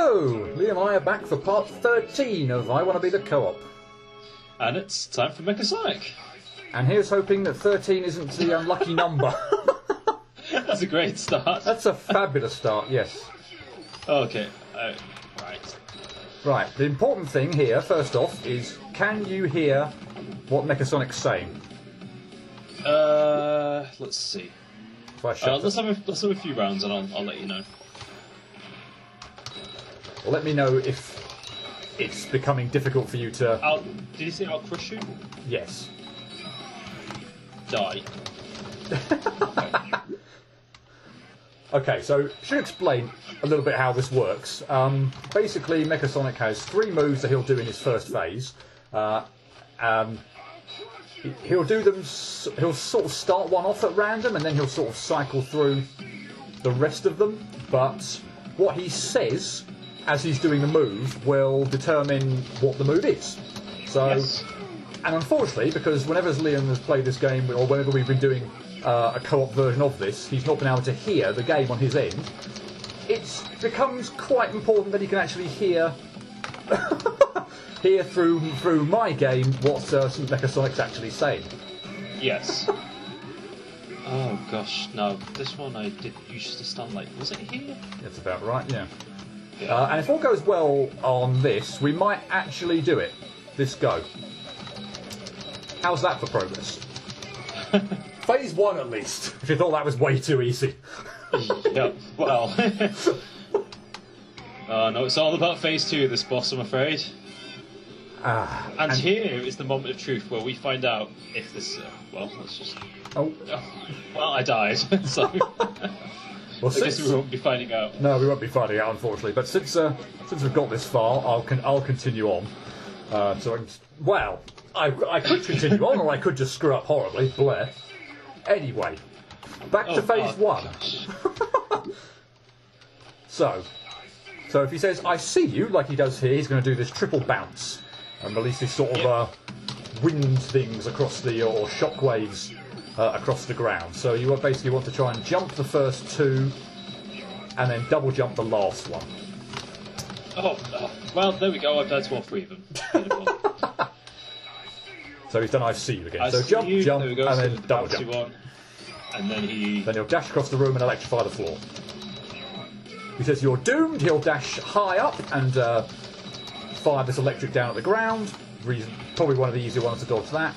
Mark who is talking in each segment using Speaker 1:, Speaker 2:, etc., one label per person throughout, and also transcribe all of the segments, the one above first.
Speaker 1: Hello! Liam and I are back for part 13 of I Want to Be the Co-op.
Speaker 2: And it's time for Megasonic.
Speaker 1: And here's hoping that 13 isn't the unlucky number.
Speaker 2: That's a great start.
Speaker 1: That's a fabulous start, yes.
Speaker 2: Okay, right.
Speaker 1: Right, the important thing here, first off, is can you hear what Mechasonic's saying?
Speaker 2: Let's see.
Speaker 1: If I shut
Speaker 2: let's have a few rounds and I'll let you know.
Speaker 1: Well, let me know if it's becoming difficult for you to...
Speaker 2: Did you say I'll crush you?
Speaker 1: Yes.
Speaker 2: Die.
Speaker 1: Okay, so should explain a little bit how this works. Basically, Mechasonic has 3 moves that he'll do in his first phase. He'll do them. He'll sort of start one off at random, and then he'll sort of cycle through the rest of them. But what he says as he's doing the move will determine what the move is. So, yes. And unfortunately, because whenever Liam has played this game, or whenever we've been doing a co-op version of this, he's not been able to hear the game on his end. It becomes quite important that he can actually hear hear through my game what Mechasonic's actually saying.
Speaker 2: Yes. Oh gosh, no. This one I did used to stand like. Was it here?
Speaker 1: That's about right. Yeah. And if all goes well on this, we might actually do it. This go. How's that for progress? Phase 1 at least, if you thought that was way too easy.
Speaker 2: Yeah, well. No, it's all about Phase 2 this boss, I'm afraid. And here is the moment of truth where we find out if this... well, let's just...
Speaker 1: Oh.
Speaker 2: Well, I died, so...
Speaker 1: Well,
Speaker 2: I guess we won't be finding out.
Speaker 1: No, we won't be finding out, unfortunately. But since we've got this far, I'll continue on. Well, I could continue on, or I could just screw up horribly. Blair. Anyway, back to Phase 1. So if he says, I see you, like he does here, he's going to do this triple bounce and release these sort of wind things across the, or shock waves across the ground. So you basically want to try and jump the first 2 and then double jump the last one.
Speaker 2: Well, there we go, I've died to all 3 of them.
Speaker 1: So he's done I see you again.
Speaker 2: So
Speaker 1: jump, and then double jump.
Speaker 2: One, and then
Speaker 1: he'll dash across the room and electrify the floor. He says you're doomed, he'll dash high up and fire this electric down at the ground. Probably one of the easier ones to dodge that.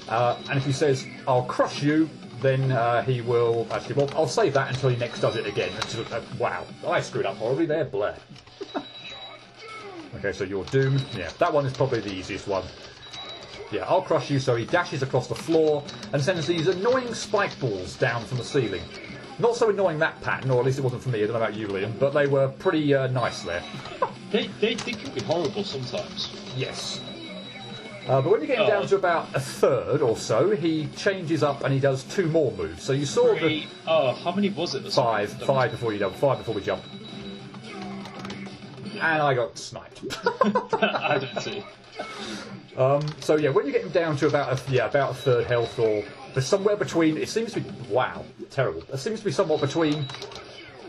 Speaker 1: And if he says, I'll crush you, then he will... Actually, well, I'll save that until he next does it again. Wow, I screwed up horribly there, Blair. Okay, so you're doomed. Yeah, that one is probably the easiest one. Yeah, I'll crush you, so he dashes across the floor and sends these annoying spike balls down from the ceiling. Not so annoying that pattern, or at least it wasn't for me, I don't know about you, Liam, but they were pretty nice there.
Speaker 2: They can be horrible sometimes.
Speaker 1: Yes. But when you get him down to about a third or so, he changes up and he does 2 more moves. So you saw
Speaker 2: how many was it?
Speaker 1: 5 before you jump. 5 before we jump. And I got sniped.
Speaker 2: I don't see.
Speaker 1: So yeah, when you get him down to about a third health, or somewhere between, it seems to be terrible. It seems to be somewhat between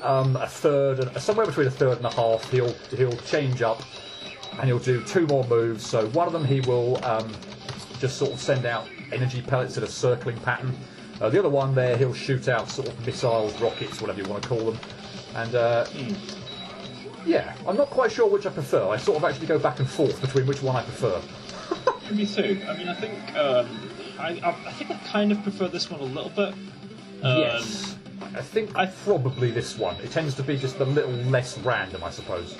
Speaker 1: somewhere between a third and a half. He'll change up and he'll do 2 more moves. So one of them he will just sort of send out energy pellets in a circling pattern. The other one there he'll shoot out sort of missiles, rockets, whatever you want to call them. And yeah, I'm not quite sure which I prefer. I sort of actually go back and forth between which one I prefer.
Speaker 2: Me too. I mean, I think I kind of prefer this one a little bit.
Speaker 1: Yes, I think probably this one. It tends to be just a little less random, I suppose.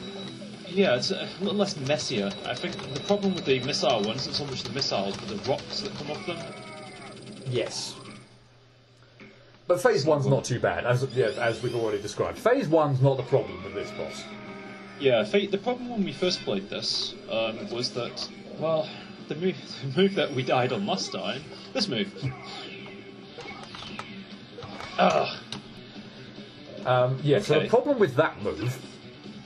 Speaker 2: Yeah, it's a little less messier. I think the problem with the missile one isn't so much the missiles, but the rocks that come off them.
Speaker 1: Yes. But Phase 1's not too bad, as we've already described. Phase 1's not the problem with this boss.
Speaker 2: Yeah, the problem when we first played this was that, well, the move that we died on last time, this move.
Speaker 1: Yeah, so the problem with that move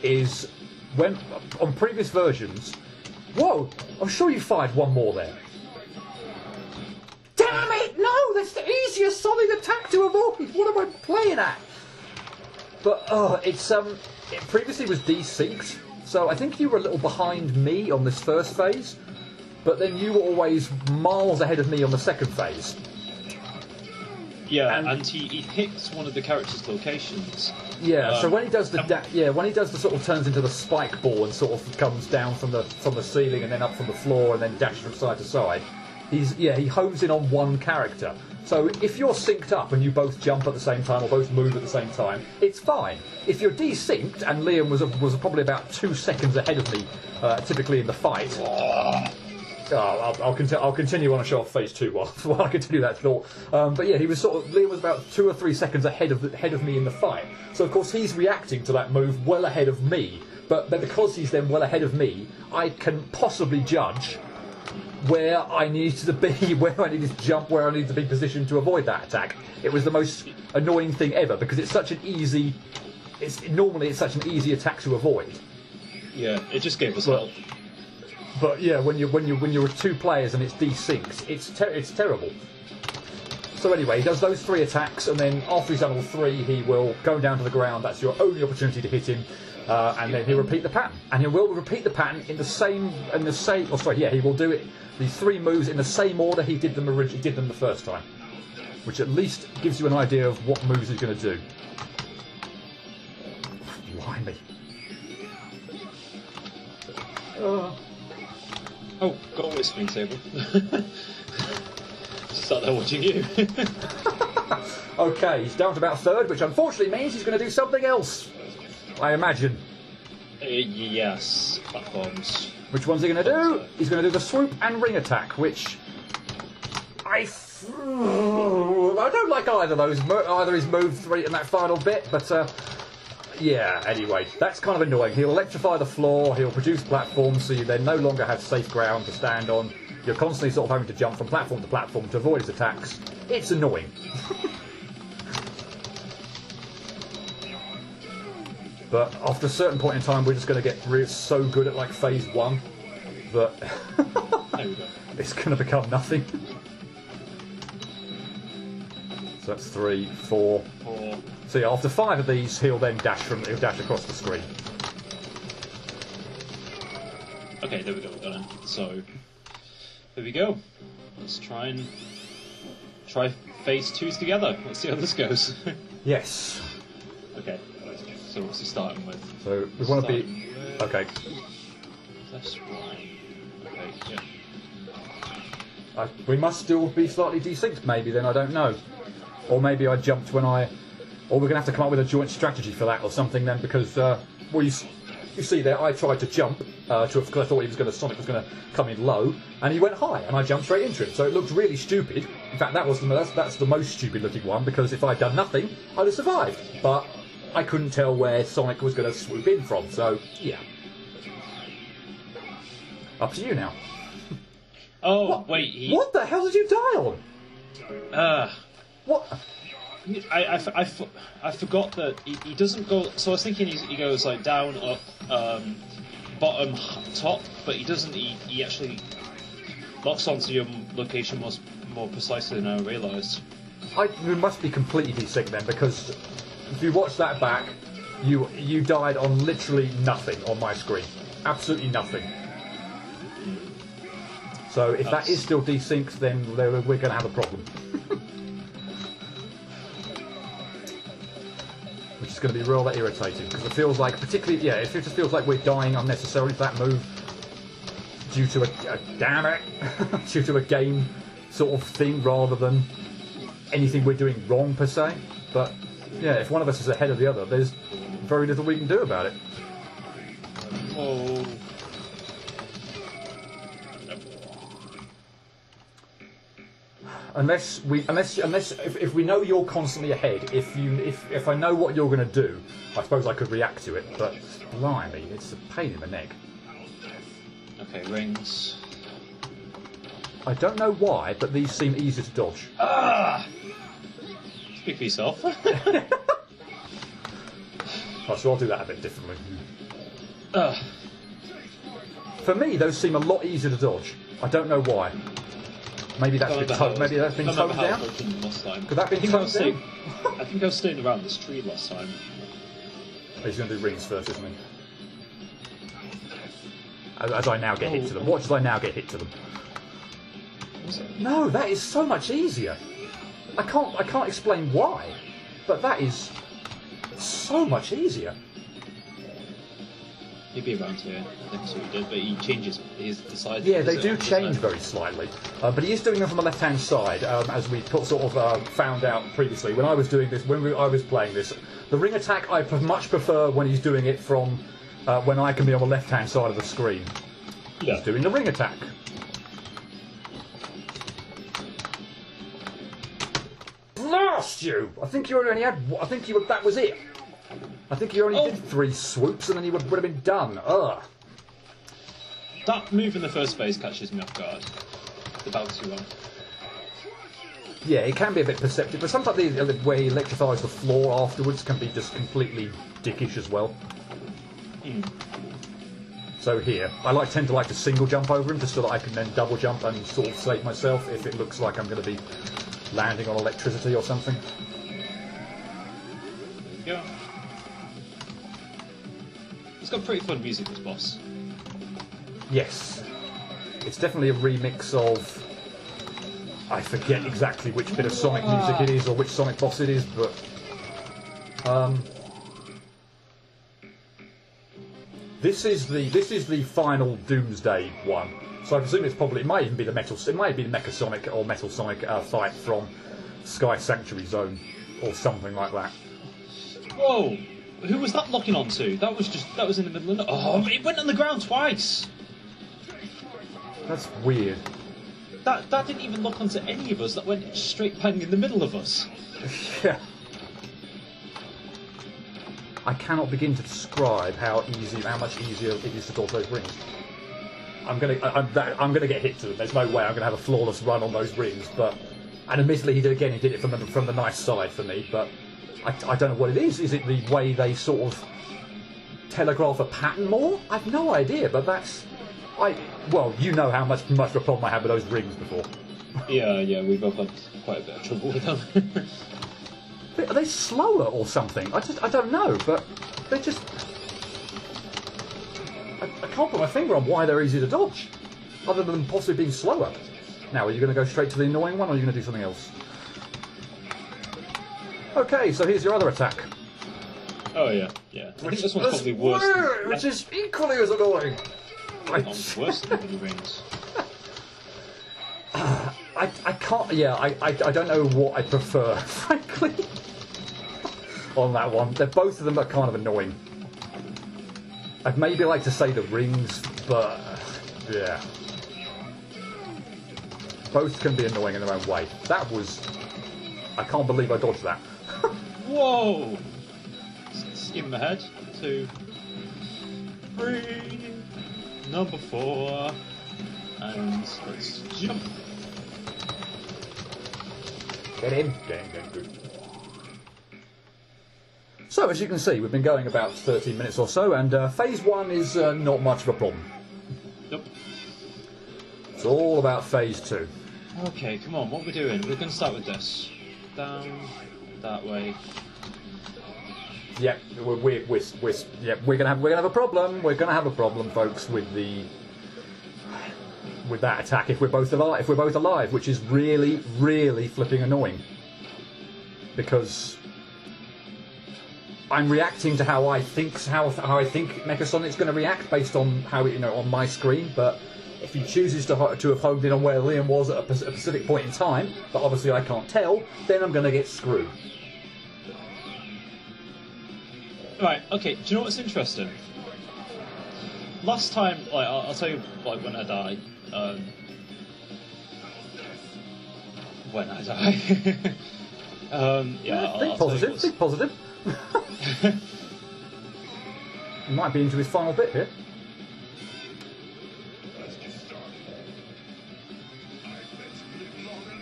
Speaker 1: is when, on previous versions... Whoa! I'm sure you fired one more there. Damn it! No! That's the easiest solid attack to avoid! What am I playing at? But, it's, it previously was desynced, so I think you were a little behind me on this first phase, but then you were always miles ahead of me on the second phase.
Speaker 2: Yeah, and he hits one of the characters' locations.
Speaker 1: Yeah, so when he does when he does the sort of turns into the spike ball and sort of comes down from the ceiling and then up from the floor and then dashes from side to side, he homes in on one character. So if you're synced up and you both jump at the same time or both move at the same time, it's fine. If you're desynced, and Liam was probably about 2 seconds ahead of me, typically in the fight. I'll continue on and show off phase 2 while I continue that thought. But yeah, Liam was about 2 or 3 seconds ahead of me in the fight. So of course he's reacting to that move well ahead of me. But because he's then well ahead of me, I can possibly judge where I needed to be, where I needed to jump, where I needed to be positioned to avoid that attack. It was the most annoying thing ever because it's such an easy. Normally it's such an easy attack to avoid.
Speaker 2: Yeah, it just gave us help.
Speaker 1: But yeah, when you're 2 players and it's desynced, it's terrible. So anyway, he does those 3 attacks, and then after he's done all 3, he will go down to the ground. That's your only opportunity to hit him, and then he'll repeat the pattern. And he will repeat the pattern he will do it. These 3 moves in the same order he did them the first time, which at least gives you an idea of what moves he's going to do. Blimey.
Speaker 2: Oh, got a whispering table. Just sat there watching you.
Speaker 1: Okay, he's down to about 3rd, which unfortunately means he's going to do something else, I imagine.
Speaker 2: Yes, platforms.
Speaker 1: Which one's he going to do? He's going to do the swoop and ring attack, which I don't like either of those. Either his move 3 in that final bit, but yeah, anyway, that's kind of annoying. He'll electrify the floor, he'll produce platforms, so you then no longer have safe ground to stand on. You're constantly sort of having to jump from platform to platform to avoid his attacks. It's annoying. But after a certain point in time, we're just going to get so good at like phase 1 that it's going to become nothing. So that's 3, 4. So yeah, after 5 of these, he'll then dash across the screen.
Speaker 2: Okay, there we go, we've done it. So here we go. Let's try phase 2 together. Let's see how this goes.
Speaker 1: Yes.
Speaker 2: Okay. So what's he starting with?
Speaker 1: So we want to be okay.
Speaker 2: That's right. Okay, yeah.
Speaker 1: We must still be slightly desynced, maybe. Then I don't know, or maybe I jumped when I. Or we're going to have to come up with a joint strategy for that or something then, because well, you see there, I tried to jump because I thought Sonic was going to come in low, and he went high, and I jumped straight into him. So it looked really stupid. In fact, that's the most stupid looking one, because if I'd done nothing, I'd have survived. But I couldn't tell where Sonic was going to swoop in from. So yeah, up to you now.
Speaker 2: Oh wait,
Speaker 1: what the hell did you die on? What?
Speaker 2: I forgot that he doesn't go. So I was thinking he goes like down, up, bottom, top, but he doesn't. He actually locks onto your location more precisely than I realised.
Speaker 1: We must be completely desynced then, because if you watch that back, you died on literally nothing on my screen, absolutely nothing. So if that is still desynced, then we're going to have a problem. Which is going to be rather irritating, because it feels like, particularly, yeah, it just feels like we're dying unnecessarily for that move due to damn it, due to a game sort of thing rather than anything we're doing wrong per se. But yeah, if one of us is ahead of the other, there's very little we can do about it.
Speaker 2: Oh.
Speaker 1: Unless if we know you're constantly ahead, if I know what you're going to do, I suppose I could react to it. But blimey, it's a pain in the neck.
Speaker 2: Okay, rings.
Speaker 1: I don't know why, but these seem easier to dodge.
Speaker 2: Speak for yourself.
Speaker 1: Oh, so I'll do that a bit differently. For me, those seem a lot easier to dodge. I don't know why. Maybe that's been toned down. Could that be toned down?
Speaker 2: I think I was staying around this tree last time.
Speaker 1: He's going to do rings first, isn't he? As I now get hit to them. Watch as I now get hit to them. No, that is so much easier. I can't explain why, but that is so much easier.
Speaker 2: Maybe around here, I think that's what he did, but he changes his decides.
Speaker 1: Yeah, they do change very slightly, but he is doing them from the left-hand side, as we found out previously. When I was doing this, I was playing this, the ring attack I much prefer when he's doing it from when I can be on the left-hand side of the screen.
Speaker 2: Yeah.
Speaker 1: He's doing the ring attack. Blast you! I think you only had. That was it. I think you only did 3 swoops and then you would have been done. Ugh.
Speaker 2: That move in the first phase catches me off guard. The bouncy one.
Speaker 1: Yeah, it can be a bit perceptive, but sometimes the way he electrifies the floor afterwards can be just completely dickish as well. So here, I tend to like to single jump over him just so that I can then double jump and sort of save myself if it looks like I'm going to be landing on electricity or something.
Speaker 2: There you go. It's got pretty fun music, this boss.
Speaker 1: Yes. It's definitely a remix of... I forget exactly which bit of Sonic music it is or which Sonic boss it is, but... This is the final Doomsday one. So I presume it might even be the Mecha Sonic or Metal Sonic fight from Sky Sanctuary Zone or something like that.
Speaker 2: Whoa! Who was that locking onto? That was in the middle of... Oh, it went on the ground twice!
Speaker 1: That's weird.
Speaker 2: That didn't even lock onto any of us, that went straight bang in the middle of us.
Speaker 1: Yeah. I cannot begin to describe how much easier it is to dodge those rings. I'm gonna get hit to them. There's no way I'm gonna have a flawless run on those rings, and admittedly he did it from the nice side for me, but I don't know what it is. Is it the way they sort of telegraph a pattern more? I've no idea, but well, you know how much of a problem I had with those rings before.
Speaker 2: Yeah, we both had quite a bit of trouble with them.
Speaker 1: Are they slower or something? I don't know, but they just... I can't put my finger on why they're easy to dodge, other than possibly being slower. Now, are you going to go straight to the annoying one, or are you going to do something else? Okay, so here's your other attack.
Speaker 2: Oh, yeah. I think this one's probably worse.
Speaker 1: Which is equally as annoying.
Speaker 2: Worse than the rings.
Speaker 1: I can't... Yeah, I don't know what I prefer, frankly, on that one. Both of them are kind of annoying. I'd maybe like to say the rings, but... yeah. Both can be annoying in their own way. That was... I can't believe I dodged that.
Speaker 2: Whoa! Skim the head. 2, 3... Number 4... And let's jump.
Speaker 1: Get in. Good. So, as you can see, we've been going about 13 minutes or so, and Phase 1 is not much of a problem.
Speaker 2: Nope.
Speaker 1: It's all about Phase 2.
Speaker 2: Okay, come on, what are we doing? We're going to start with this. Down, that way.
Speaker 1: Yep, we're gonna have a problem. We're gonna have a problem, folks, with that attack if we're both alive, which is really, really flipping annoying. Because I'm reacting to how I think Mecha Sonic's going to react based on how it, on my screen. But if he chooses to have homed in on where Liam was at a specific point in time, but obviously I can't tell, then I'm going to get screwed.
Speaker 2: Right. Okay. Do you know what's interesting? Last time, I'll tell you, when I die. When I die.
Speaker 1: Think positive. He might be into his final bit here.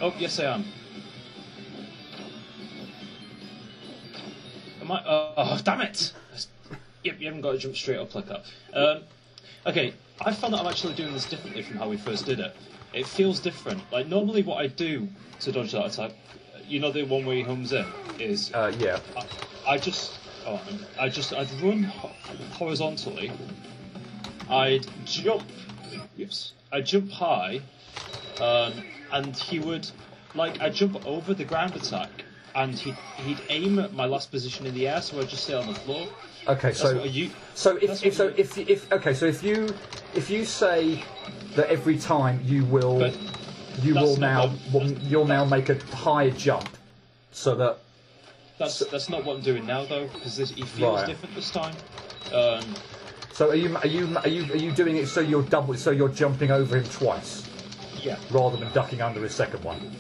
Speaker 2: Oh, yes I am. Am I? Oh, damn it! Yep, you haven't got to jump straight up like that. Okay, I found that I'm actually doing this differently from how we first did it. It feels different. Like, normally what I do to dodge that attack, the one where he homes in, is...
Speaker 1: yeah.
Speaker 2: I just Oh, I'd run horizontally. I'd jump. Yes. I'd jump high, and he would, like, I'd jump over the ground attack, and he'd aim at my last position in the air, so I'd just stay on the floor.
Speaker 1: Okay, so if you say that every time you'll now make a high jump, so that
Speaker 2: that's not what I'm doing now though, because he feels different this time.
Speaker 1: So are you doing it so you're jumping over him twice?
Speaker 2: Yeah.
Speaker 1: Rather than ducking under his second one.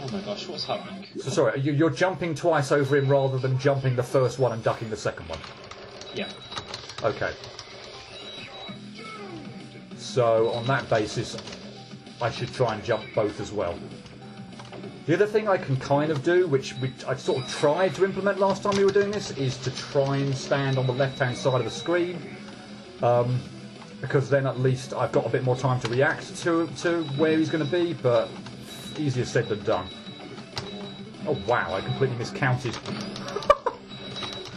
Speaker 2: Oh my gosh, what's happening?
Speaker 1: So sorry, you're jumping twice over him rather than jumping the first one and ducking the second one?
Speaker 2: Yeah.
Speaker 1: Okay. So on that basis, I should try and jump both as well. The other thing I can kind of do, which I sort of tried to implement last time we were doing this, is to try and stand on the left-hand side of the screen, because then at least I've got a bit more time to react to where he's going to be, but easier said than done. Oh wow, I completely miscounted.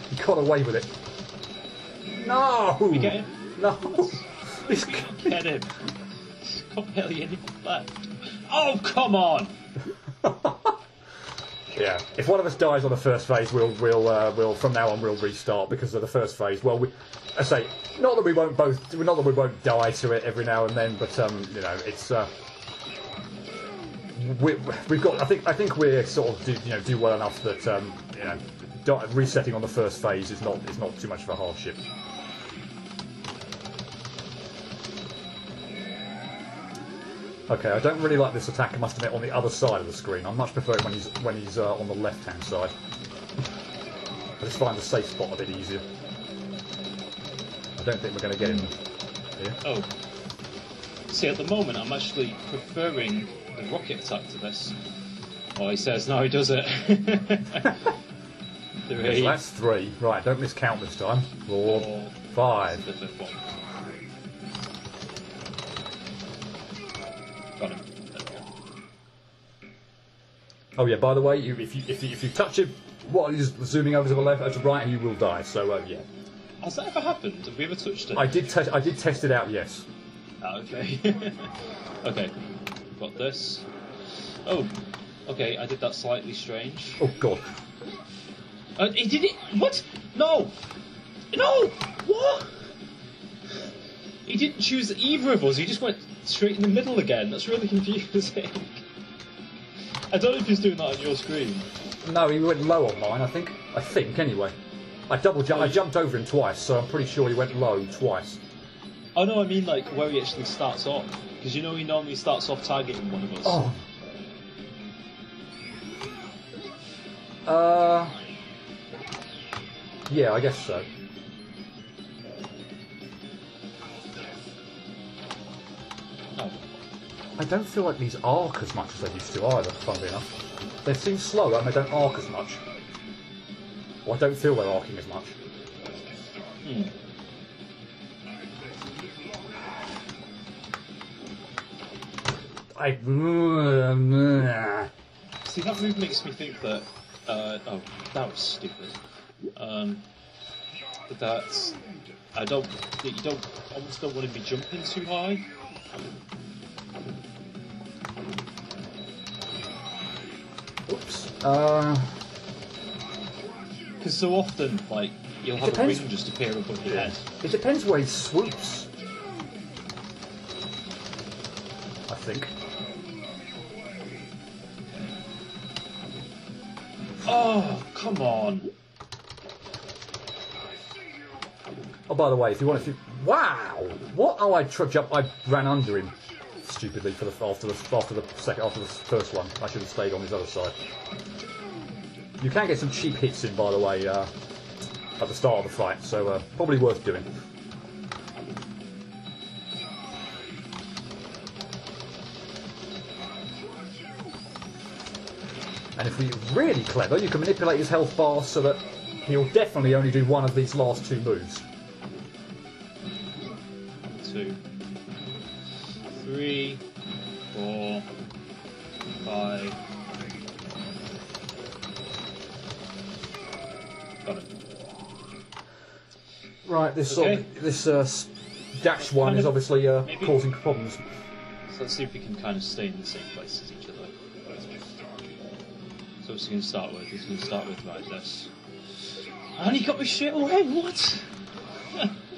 Speaker 1: He got away with it. No!
Speaker 2: We get him?
Speaker 1: No!
Speaker 2: Get him. He's got barely anything left. Oh, come on!
Speaker 1: Yeah, if one of us dies on the first phase, we'll from now on we'll restart because of the first phase. Well, I say not that we won't die to it every now and then, but you know, it's we've got. I think we're sort of do well enough that you know, resetting on the first phase is not too much of a hardship. Okay, I don't really like this attack, I must admit, on the other side of the screen. I much prefer it when he's on the left-hand side. I just find the safe spot a bit easier. I don't think we're going to get him here.
Speaker 2: Oh. See, at the moment, I'm actually preferring the rocket attack to this. Oh, he says, no, he does it. 3.
Speaker 1: Okay, so that's 3. Right, don't miscount this time. 4, 5.
Speaker 2: The fifth one. Got him.
Speaker 1: Oh yeah, by the way, if you touch him while he's zooming over to the left or to the right, and you will die. So yeah.
Speaker 2: Has that ever happened? Have we ever touched it?
Speaker 1: I did test it out. Yes.
Speaker 2: Ah, okay. Okay. Got this. Oh. Okay, I did that slightly strange.
Speaker 1: Oh god.
Speaker 2: He did it. What? No. No. What? He didn't choose either of us. He just went straight in the middle again. That's really confusing. I don't know if he's doing that on your screen.
Speaker 1: No, he went low on mine. I think anyway. I jumped over him twice, so I'm pretty sure he went low twice.
Speaker 2: Oh no, I mean like where he actually starts off, because you know he normally starts off targeting one of us.
Speaker 1: Oh. Yeah, I guess so.
Speaker 2: Oh.
Speaker 1: I don't feel like these arc as much as they used to either, funnily enough. They seem slower and they don't arc as much. Well, I don't feel they're arcing as much.
Speaker 2: Hmm. See, that move makes me think that. Oh, that was stupid. That you almost don't want to be jumping too high.
Speaker 1: Oops.
Speaker 2: Because so often, like, you'll have a ring just appear above your head.
Speaker 1: It depends where he swoops. I think.
Speaker 2: Oh, come on.
Speaker 1: Oh, by the way, if you want to... Wow! What? Oh, I ran under him stupidly after the first one. I should have stayed on his other side. You can get some cheap hits in, by the way, at the start of the fight, so probably worth doing. And if we're really clever, you can manipulate his health bar so that he'll definitely only do one of these last 2 moves.
Speaker 2: 2, 3, 4, Bye. Got it.
Speaker 1: Right, this
Speaker 2: Okay.
Speaker 1: dash one is obviously causing problems.
Speaker 2: So let's see if we can kind of stay in the same place as each other. So what's he going to start with? He's going to start with like this. And he got me straight away, what?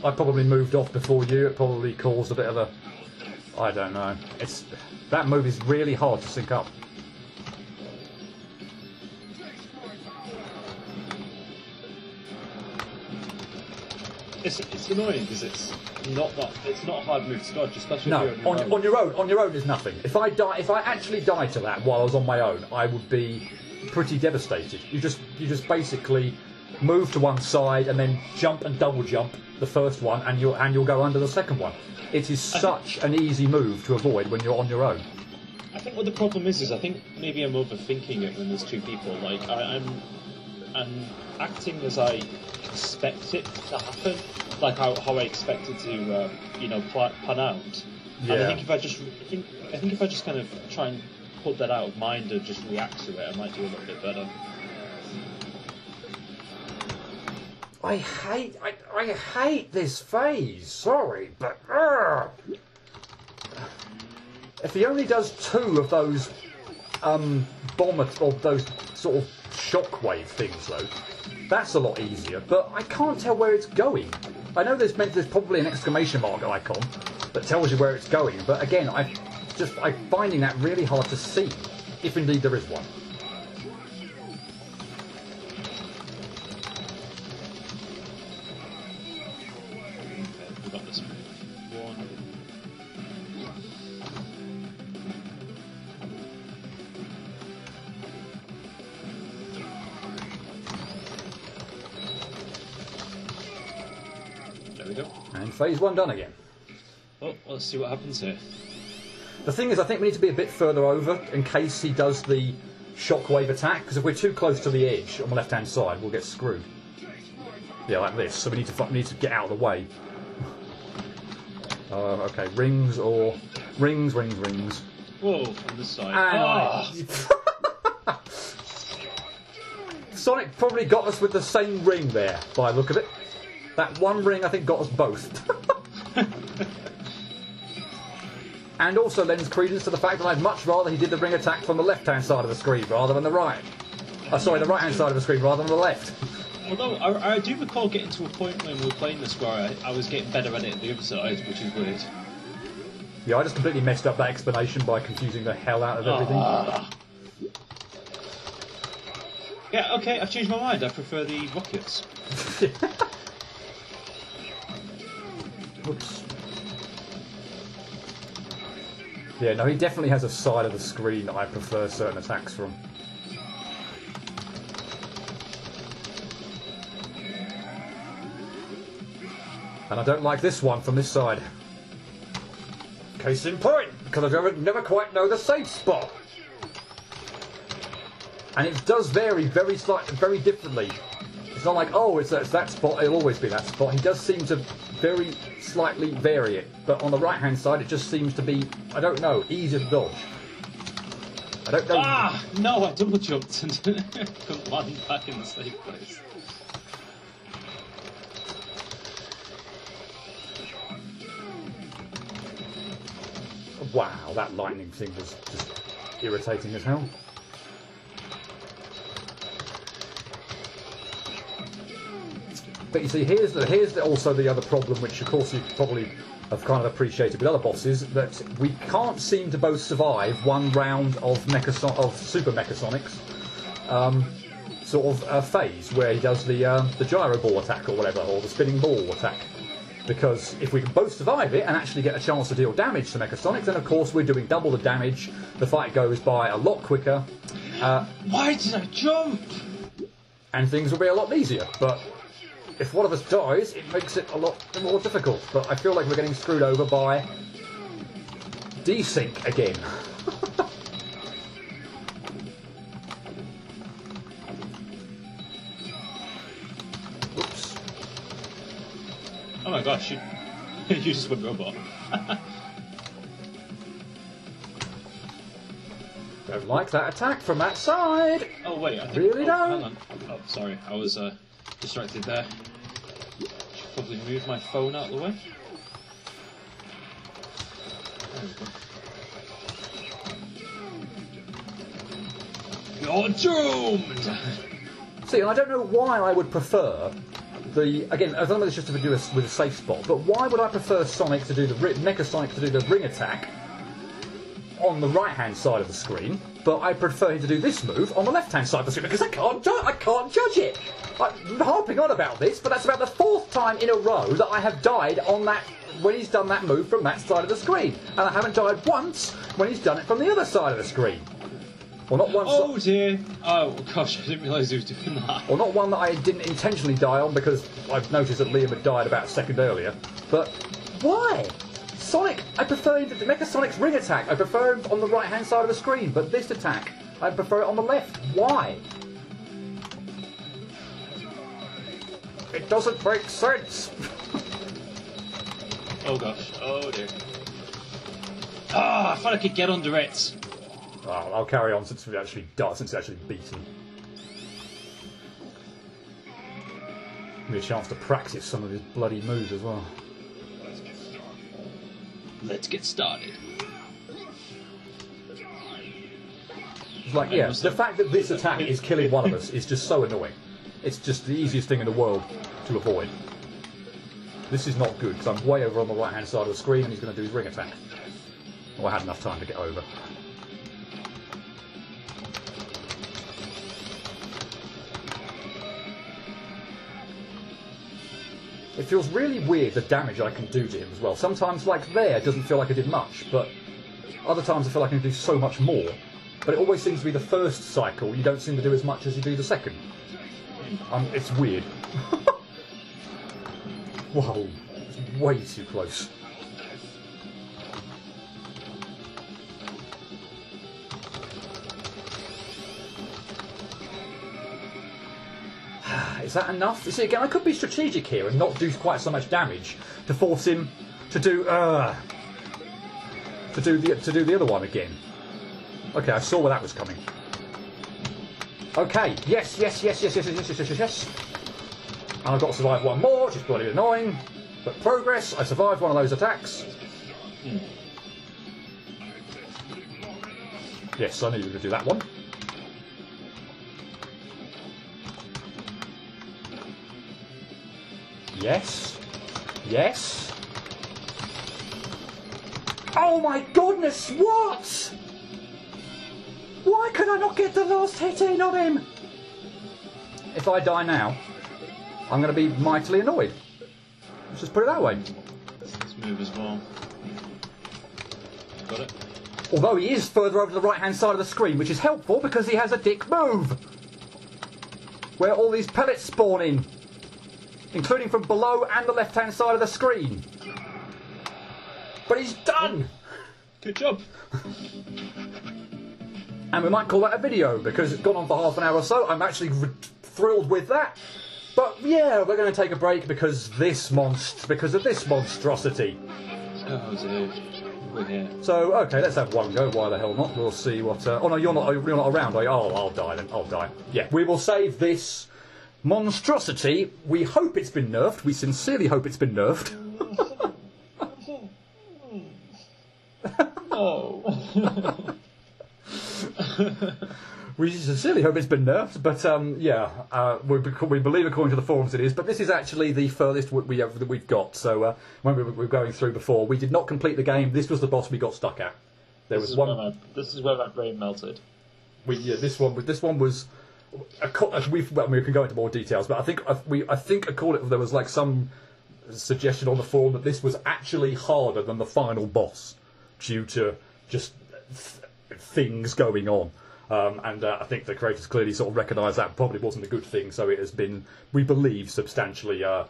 Speaker 1: I probably moved off before you. It probably caused a bit of a... I don't know. That move is really hard to sync up.
Speaker 2: It's annoying because it's not a hard move to dodge, especially
Speaker 1: No,
Speaker 2: if you're
Speaker 1: on your own. On your own is nothing. If I actually died to that while I was on my own, I would be pretty devastated. You just basically move to one side and then jump and double jump the first one, and you'll go under the second one. It is such an easy move to avoid when you're on your own.
Speaker 2: I think what the problem is I think maybe I'm overthinking it when there's two people. Like I'm acting as I expect it to happen, like how I expect it to pan out.
Speaker 1: Yeah.
Speaker 2: And I think if I just kind of try and put that out of mind and just react to it, I might do a little bit better.
Speaker 1: I hate this phase. Sorry, but if he only does two of those bomber or those sort of shockwave things, though, that's a lot easier. But I can't tell where it's going. I know there's probably an exclamation mark icon that tells you where it's going, but again, I'm finding that really hard to see, if indeed there is one.
Speaker 2: We got this one. There we go.
Speaker 1: And phase one done again.
Speaker 2: Well, let's see what happens here.
Speaker 1: The thing is, I think we need to be a bit further over in case he does the shockwave attack, because if we're too close to the edge on the left-hand side, we'll get screwed. Yeah, like this. So we need to get out of the way. Okay, rings. Whoa,
Speaker 2: on this side.
Speaker 1: Sonic probably got us with the same ring there, by the look of it. That one ring, I think, got us both. And also lends credence to the fact that I'd much rather he did the ring attack from the left-hand side of the screen rather than the right. Sorry, the right-hand side of the screen rather than the left.
Speaker 2: Although, I do recall getting to a point when we were playing this where I was getting better at it at the other side, which is weird.
Speaker 1: Yeah, I just completely messed up that explanation by confusing the hell out of everything.
Speaker 2: Yeah, okay, I've changed my mind. I prefer the rockets.
Speaker 1: Oops. Yeah, no, he definitely has a side of the screen that I prefer certain attacks from. And I don't like this one from this side. Case in point, because I never quite know the safe spot. And it does vary very differently. It's not like, oh, it's that spot, it'll always be that spot. He does seem to very slightly vary it. But on the right-hand side, it just seems to be, I don't know, easier to dodge. I don't know.
Speaker 2: Ah! No, I double jumped and couldn't land back in the safe place.
Speaker 1: Wow, that lightning thing was just irritating as hell. But you see, here's also the other problem, which of course you probably have kind of appreciated with other bosses, that we can't seem to both survive one round of Super Mechasonics sort of phase where he does the gyro ball attack or whatever, or the spinning ball attack. Because if we can both survive it and actually get a chance to deal damage to Mechasonics, then of course we're doing double the damage. The fight goes by a lot quicker.
Speaker 2: Why did I jump?
Speaker 1: And things will be a lot easier. But if one of us dies, it makes it a lot more difficult. But I feel like we're getting screwed over by Desync again. Whoops.
Speaker 2: Oh my gosh, you just went robot.
Speaker 1: Don't like that attack from that side.
Speaker 2: Oh wait, I think,
Speaker 1: Really don't.
Speaker 2: Hang on. Oh, sorry, I was distracted there. Should probably move my phone out of the way. There we go. You're doomed!
Speaker 1: See, I don't know why I would prefer the... Again, I don't know if it's just to do with a safe spot, but why would I prefer Sonic to do the... Mecha Sonic to do the ring attack on the right-hand side of the screen, but I prefer him to do this move on the left-hand side of the screen, because I can't judge it! I'm harping on about this, but that's about the 4th time in a row that I have died on that... when he's done that move from that side of the screen. And I haven't died once when he's done it from the other side of the screen. Well, not once.
Speaker 2: Oh dear! Oh gosh, I didn't realise he was doing that.
Speaker 1: Well, not one that I didn't intentionally die on because I've noticed that Liam had died about a second earlier. But why? Sonic, I prefer him to Mecha Sonic's ring attack. I prefer him on the right-hand side of the screen, but this attack, I prefer it on the left. Why? It doesn't make sense.
Speaker 2: Oh gosh! Oh dear! Ah, I thought I could get under it.
Speaker 1: Oh, I'll carry on since we've actually done, since it's actually beaten. Give me a chance to practice some of his bloody moves as well.
Speaker 2: Let's get started.
Speaker 1: It's like, yeah, the fact that this attack is killing one of us is just so annoying. It's just the easiest thing in the world to avoid. This is not good, because I'm way over on the right-hand side of the screen and he's going to do his ring attack. Oh, I had enough time to get over. It feels really weird, the damage I can do to him as well. Sometimes, like there, it doesn't feel like I did much, but other times I feel like I can do so much more. But it always seems to be the first cycle, you don't seem to do as much as you do the second. It's weird. Whoa, it's way too close. Is that enough? You see, again, I could be strategic here and not do quite so much damage to force him to do the other one again. Okay, I saw where that was coming. Okay, yes. And I've got to survive one more, which is bloody annoying. But progress, I survived one of those attacks. Yes, I knew you were going to do that one. Yes. Oh my goodness, what? Why could I not get the last hit in on him? If I die now, I'm going to be mightily annoyed. Let's just put it that way.
Speaker 2: Let's move as well. Got it.
Speaker 1: Although he is further over to the right-hand side of the screen, which is helpful because he has a dick move. Where all these pellets spawn in. Including from below and the left-hand side of the screen. But he's done!
Speaker 2: Good job.
Speaker 1: And we might call that a video, because it's gone on for half an hour or so. I'm actually thrilled with that. But yeah, we're going to take a break because of this monstrosity.
Speaker 2: Oh dear. We're here.
Speaker 1: So, okay, let's have one go. Why the hell not? We'll see what... oh no, you're not around, are you? Oh, I'll die then. I'll die. Yeah, we will save this monstrosity. We hope it's been nerfed. We sincerely hope it's been nerfed.
Speaker 2: Oh.
Speaker 1: We sincerely hope it's been nerfed, but we believe according to the forums it is. But this is actually the furthest we've got. So when we were going through before, we did not complete the game. This was the boss we got stuck at.
Speaker 2: This is where my brain melted.
Speaker 1: This one was. We can go into more details, but I think there was like some suggestion on the forum that this was actually harder than the final boss due to just things going on. I think the creators clearly sort of recognised that probably wasn't a good thing, so it has been, we believe, substantially or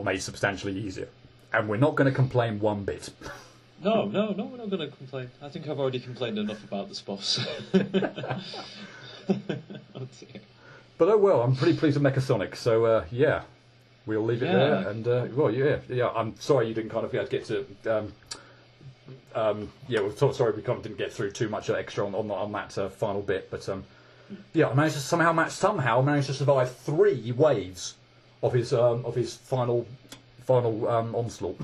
Speaker 1: made substantially easier. And we're not going to complain one bit.
Speaker 2: No, we're not going to complain. I think I've already complained enough about this boss.
Speaker 1: But oh well, I'm pretty pleased with Mecha Sonic, so yeah, we'll leave it there. And I'm sorry you didn't kind of get to yeah, we're sorry we didn't get through too much extra on that final bit, but yeah, I managed to somehow managed to survive 3 waves of his final onslaught.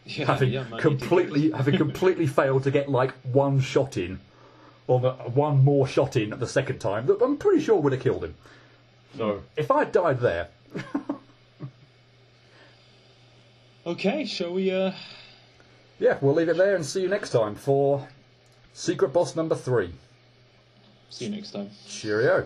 Speaker 2: Yeah,
Speaker 1: having
Speaker 2: man,
Speaker 1: completely failed to get like 1 shot in, or one more shot in at the second time that I'm pretty sure would have killed him. So if I died there.
Speaker 2: Okay, shall we?
Speaker 1: Yeah, we'll leave it there and see you next time for Secret Boss number 3.
Speaker 2: See you next time.
Speaker 1: Cheerio.